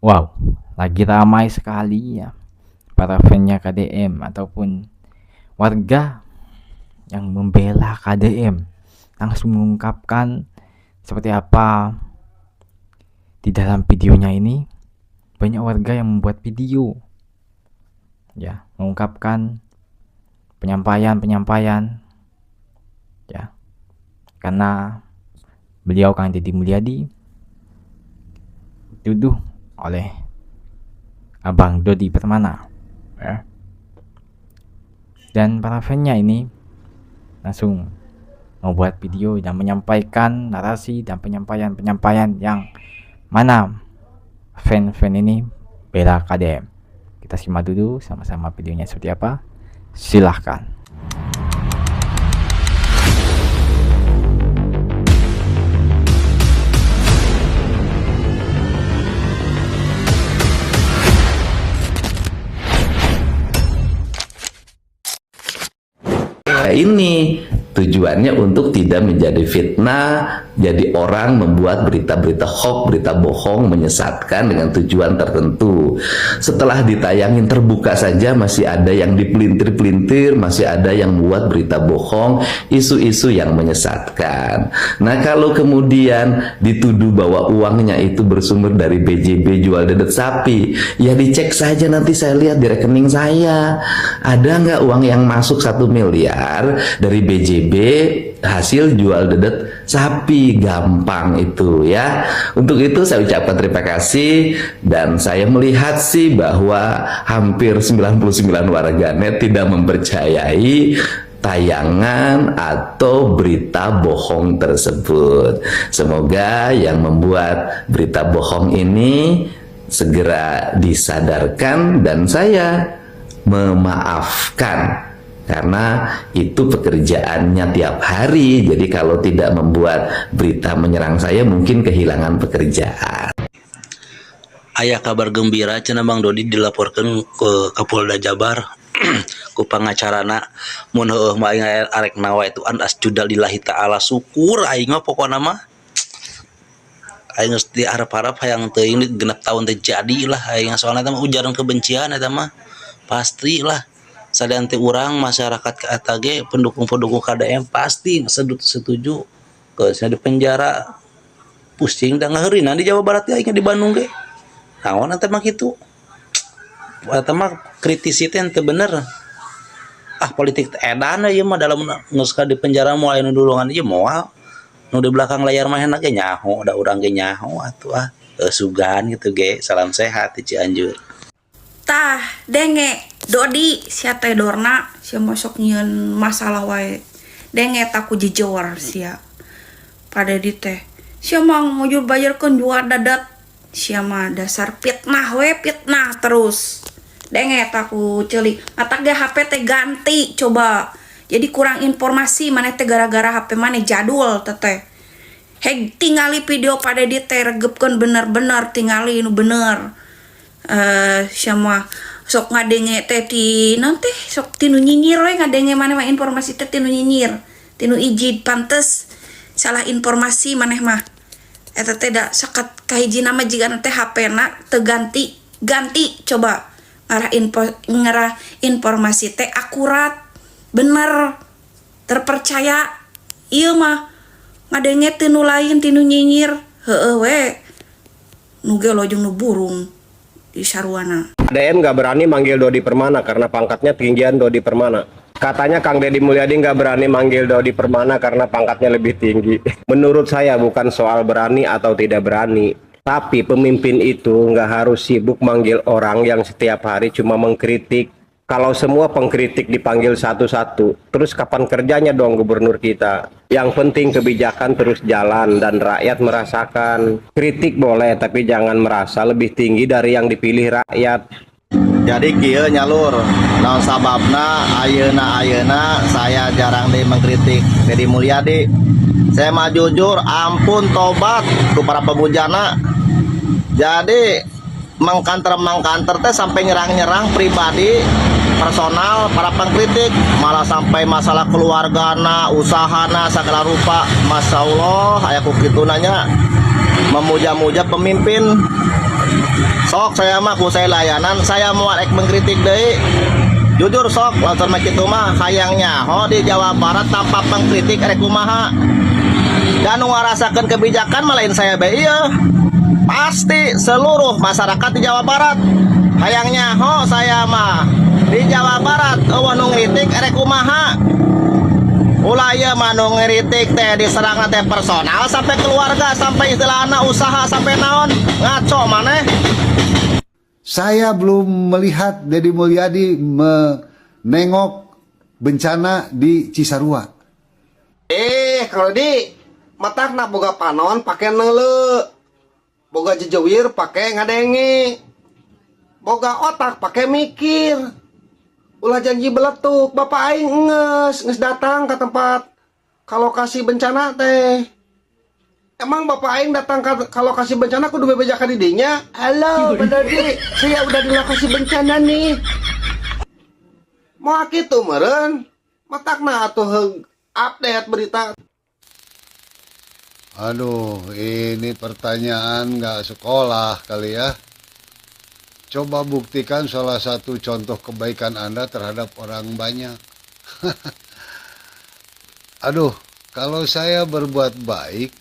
Wow, lagi ramai sekali ya para fansnya KDM ataupun warga yang membela KDM langsung mengungkapkan seperti apa di dalam videonya ini. Banyak warga yang membuat video ya, mengungkapkan penyampaian ya, karena beliau Kang Deddy Mulyadi dituduh oleh Abang Dodi Permana ya. Dan para fansnya ini langsung membuat video dan menyampaikan narasi dan penyampaian yang mana fan-fan ini bela KDM. Kita simak dulu sama-sama videonya seperti apa. Silahkan. Ini tujuannya untuk tidak menjadi fitnah, jadi orang membuat berita-berita hoax, berita bohong, menyesatkan dengan tujuan tertentu. Setelah ditayangin terbuka saja masih ada yang dipelintir-pelintir, masih ada yang membuat berita bohong, isu-isu yang menyesatkan. Nah, kalau kemudian dituduh bahwa uangnya itu bersumber dari BJB jual dedet sapi, ya dicek saja, nanti saya lihat di rekening saya ada nggak uang yang masuk 1 miliar dari BJB hasil jual dedet sapi. Gampang itu ya. Untuk itu saya ucapkan terima kasih, dan saya melihat sih bahwa hampir 99 warganet tidak mempercayai tayangan atau berita bohong tersebut. Semoga yang membuat berita bohong ini segera disadarkan, dan saya memaafkan karena itu pekerjaannya tiap hari. Jadi kalau tidak membuat berita menyerang saya, mungkin kehilangan pekerjaan. Aya kabar gembira cenah Bang Dodi dilaporkan ke Kapolda Jabar ku pangacarana, mun heueuh mah aing arek nawa itu asjuda lillahi taala, syukur aing mah pokona mah aing geus diharap-harap hayang teuing genep tahun teh jadi lah aing, soalna eta mah ujaran kebencian eta mah pastilah. Sadan teh urang masyarakat ke eta ge pendukung-pendukung KDM pasti setuju ke di penjara, pusing da ngaheurina di Jawa Barat ge aing di Bandung ge. Naon eta mah kitu. Eta mah kritisi teh teu bener. Ah, politik teh edan ieu mah dalam geus ka di penjara moal anu dulungan ieu moal. Nu di belakang layar mah enak ge nyaho, da urang ge nyaho atuh ah. Sugan gitu ge. Salam sehat di Cianjur. Tah denge Dodi sia teh dorna sia masuk nyieun masalah wae denge taku jejor sia pada di teh sia mah ngujur bayarkeun jual dadat, sia mah dasar fitnah we, fitnah terus denge taku ceulik mata ge HP teh ganti coba, jadi kurang informasi maneh teh gara-gara HP maneh jadul teh. Heg tingali video pada di teh regepkeun bener-bener, tingali nu bener. Sama sok ngadenge teh ti nanti sok tinu nyinyir we, ngadenge maneh mah informasi teh tinu nyinyir, tinu ijid, pantes salah informasi maneh mah eta teh da sakat kahiji nama jiga teh HP-na teu ganti coba ngarah informasi teh akurat bener terpercaya. Ieu mah ngadenge tinu lain, tinu nyinyir heueuh we nu ge lojong nu burung di sarwana. KDM nggak berani manggil Dodi Permana karena pangkatnya tinggian Dodi Permana. Katanya Kang Deddy Mulyadi nggak berani manggil Dodi Permana karena pangkatnya lebih tinggi. Menurut saya bukan soal berani atau tidak berani, tapi pemimpin itu nggak harus sibuk manggil orang yang setiap hari cuma mengkritik. Kalau semua pengkritik dipanggil satu-satu, terus kapan kerjanya dong gubernur kita? Yang penting kebijakan terus jalan dan rakyat merasakan. Kritik boleh, tapi jangan merasa lebih tinggi dari yang dipilih rakyat. Jadi kieu nyalur, naon sababna ayeuna saya jarang mengkritik Deddy Mulyadi. Saya mah jujur, ampun tobat ku para pemujana. Jadi mengkanter teh sampai nyerang pribadi, personal para pengkritik, malah sampai masalah keluargana, usahana segala rupa. Masya Allah, aya kitu nanya memuja-muja pemimpin. sok saya mah ku saya layanan saya mau mengkritik deui. Jujur sok langsung kitu mah hayangnya di Jawa Barat tanpa pengkritik rek kumaha. Dan ngarasakeun kebijakan malain saya bae ieu. Pasti seluruh masyarakat di Jawa Barat hayangnya saya mah di Jawa Barat eueuh nu ngritik rek kumaha. Ulah ieu mah nu ngritik teh diserang teh personal sampai keluarga sampai istilahna usaha sampai naon ngaco maneh. Saya belum melihat Deddy Mulyadi menengok bencana di Cisarua. Kalau di matakna boga panon pake neule, boga jejewir pake ngadenge, boga otak pake mikir. Ulah janji beletuk, bapak aing nges datang ke tempat ke lokasi bencana teh. Emang bapak aing datang ke lokasi bencana kudu bebejakan didinya? Halo, bener di, saya udah di lokasi bencana nih. Mau kitu meureun, matakna atuh update berita. Aduh, ini pertanyaan nggak sekolah kali ya. Coba buktikan salah satu contoh kebaikan Anda terhadap orang banyak. Aduh, kalau saya berbuat baik,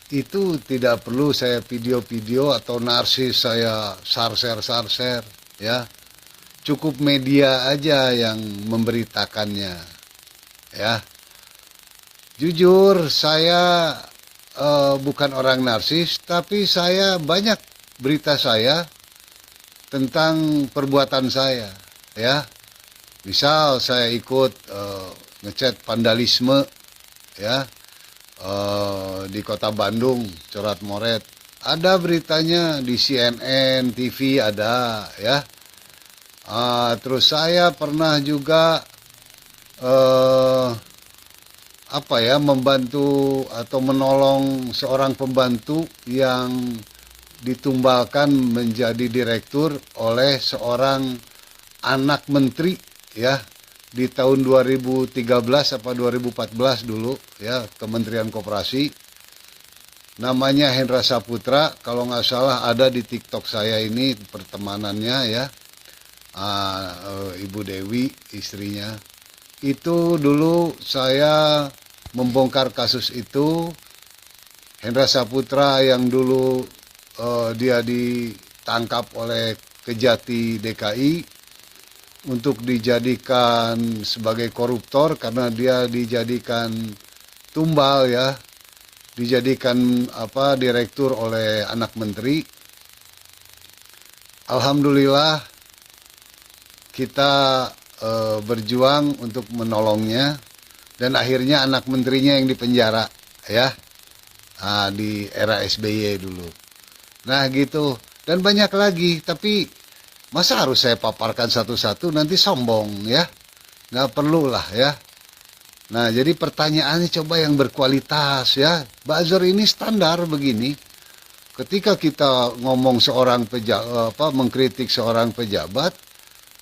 itu tidak perlu saya video-video atau narsis saya sarser ya. Cukup media aja yang memberitakannya ya. Jujur saya bukan orang narsis, tapi saya banyak berita saya tentang perbuatan saya ya. Misal saya ikut ngechat vandalisme ya. Di kota Bandung, Corat Moret, ada beritanya di CNN TV ada ya. Terus saya pernah juga membantu atau menolong seorang pembantu yang ditumbalkan menjadi direktur oleh seorang anak menteri ya. Di tahun 2013 apa 2014 dulu ya, Kementerian Koperasi, namanya Hendra Saputra, kalau nggak salah ada di TikTok saya ini pertemanannya ya. Ibu Dewi istrinya itu dulu saya membongkar kasus itu. Hendra Saputra yang dulu dia ditangkap oleh Kejati DKI untuk dijadikan sebagai koruptor karena dia dijadikan tumbal ya, dijadikan direktur oleh anak menteri. Alhamdulillah kita berjuang untuk menolongnya dan akhirnya anak menterinya yang dipenjara ya, di era SBY dulu. Nah gitu, dan banyak lagi, tapi masa harus saya paparkan satu-satu, nanti sombong ya. Nggak perlu lah ya. Nah jadi pertanyaannya coba yang berkualitas ya. Buzzer ini standar begini. Ketika kita ngomong mengkritik seorang pejabat,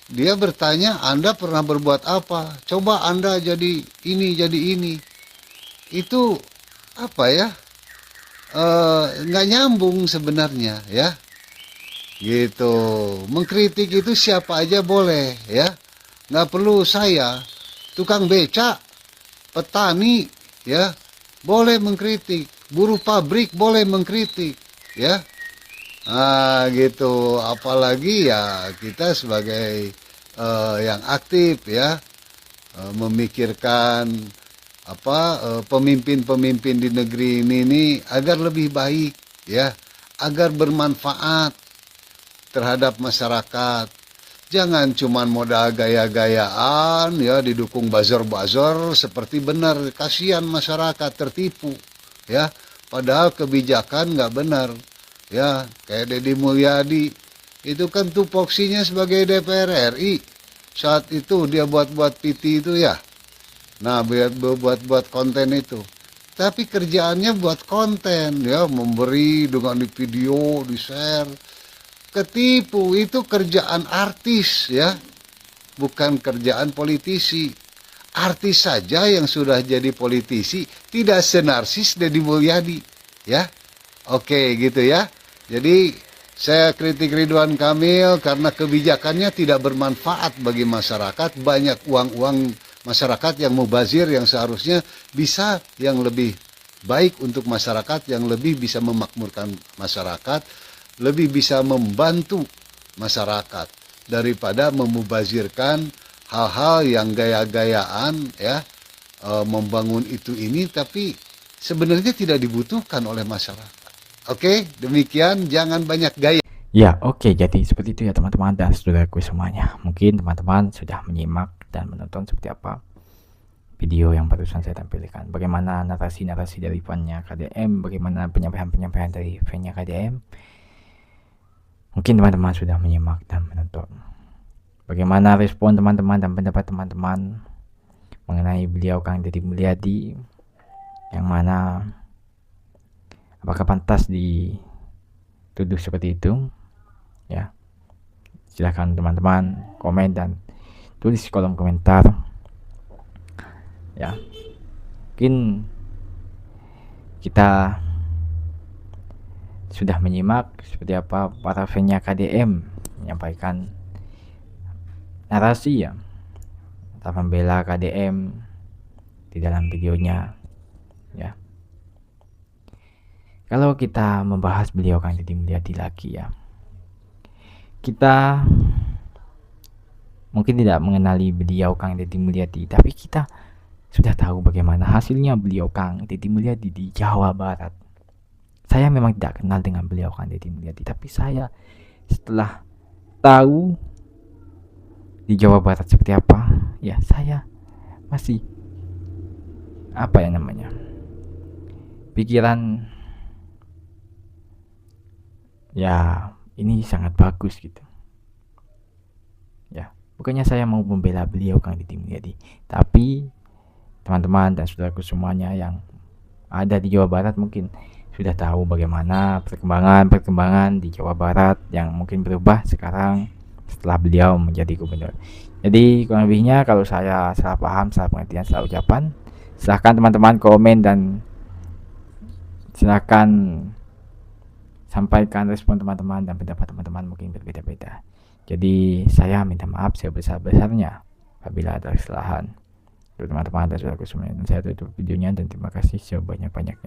dia bertanya, Anda pernah berbuat apa? Coba Anda jadi ini. Itu nggak nyambung sebenarnya ya. Gitu, mengkritik itu siapa aja boleh ya, nggak perlu saya, tukang beca, petani ya boleh mengkritik, buruh pabrik boleh mengkritik ya. Gitu, apalagi ya kita sebagai yang aktif ya, memikirkan pemimpin-pemimpin di negeri ini agar lebih baik ya, agar bermanfaat terhadap masyarakat. Jangan cuma modal gaya-gayaan ya, didukung buzzer-buzzer seperti benar. Kasihan masyarakat tertipu ya, padahal kebijakan nggak benar ya. Kayak Deddy Mulyadi itu kan tupoksinya sebagai DPR RI saat itu, dia buat PT itu ya. Nah buat konten itu, tapi kerjaannya buat konten ya, memberi dengan di video, di share. Ketipu, itu kerjaan artis ya, bukan kerjaan politisi. Artis saja yang sudah jadi politisi tidak senarsis Deddy Mulyadi ya. Oke gitu ya. Jadi Saya kritik Ridwan Kamil karena kebijakannya tidak bermanfaat bagi masyarakat. Banyak uang-uang masyarakat yang mubazir yang seharusnya bisa yang lebih baik untuk masyarakat, yang lebih bisa memakmurkan masyarakat, lebih bisa membantu masyarakat daripada memubazirkan hal-hal yang gaya-gayaan ya, membangun itu ini tapi sebenarnya tidak dibutuhkan oleh masyarakat. Oke, demikian, jangan banyak gaya. Ya, oke, jadi seperti itu ya teman-teman dan saudaraku semuanya. Mungkin teman-teman sudah menyimak dan menonton seperti apa video yang barusan saya tampilkan. Bagaimana narasi-narasi dari fan-nya KDM, bagaimana penyampaian-penyampaian dari fan-nya KDM. Mungkin teman-teman sudah menyimak dan menonton. Bagaimana respon teman-teman dan pendapat teman-teman mengenai beliau Kang Deddy Mulyadi, yang mana apakah pantas dituduh seperti itu? Ya, silahkan teman-teman komen dan tulis di kolom komentar. Ya, mungkin kita sudah menyimak seperti apa para fan-nya KDM menyampaikan narasi ya, atau membela KDM di dalam videonya. Ya, kalau kita membahas beliau Kang Deddy Mulyadi lagi ya, kita mungkin tidak mengenali beliau Kang Deddy Mulyadi, tapi kita sudah tahu bagaimana hasilnya beliau Kang Deddy Mulyadi di Jawa Barat. Saya memang tidak kenal dengan beliau Kang Deddy Mulyadi, tapi saya setelah tahu di Jawa Barat seperti apa, ya saya masih apa ya namanya, pikiran ya ini sangat bagus gitu ya. Bukannya saya mau membela beliau Kang Deddy Mulyadi, tapi teman-teman dan saudaraku semuanya yang ada di Jawa Barat mungkin sudah tahu bagaimana perkembangan di Jawa Barat yang mungkin berubah sekarang setelah beliau menjadi gubernur. Jadi kurang lebihnya kalau saya salah paham, salah pengertian, salah ucapan, silahkan teman-teman komen dan silahkan sampaikan respon teman-teman dan pendapat teman-teman mungkin berbeda-beda. Jadi saya minta maaf sebesar-besarnya apabila ada kesalahan. Teman-teman dan saudaraku semuanya, dan saya tutup videonya dan terima kasih sebanyak-banyaknya.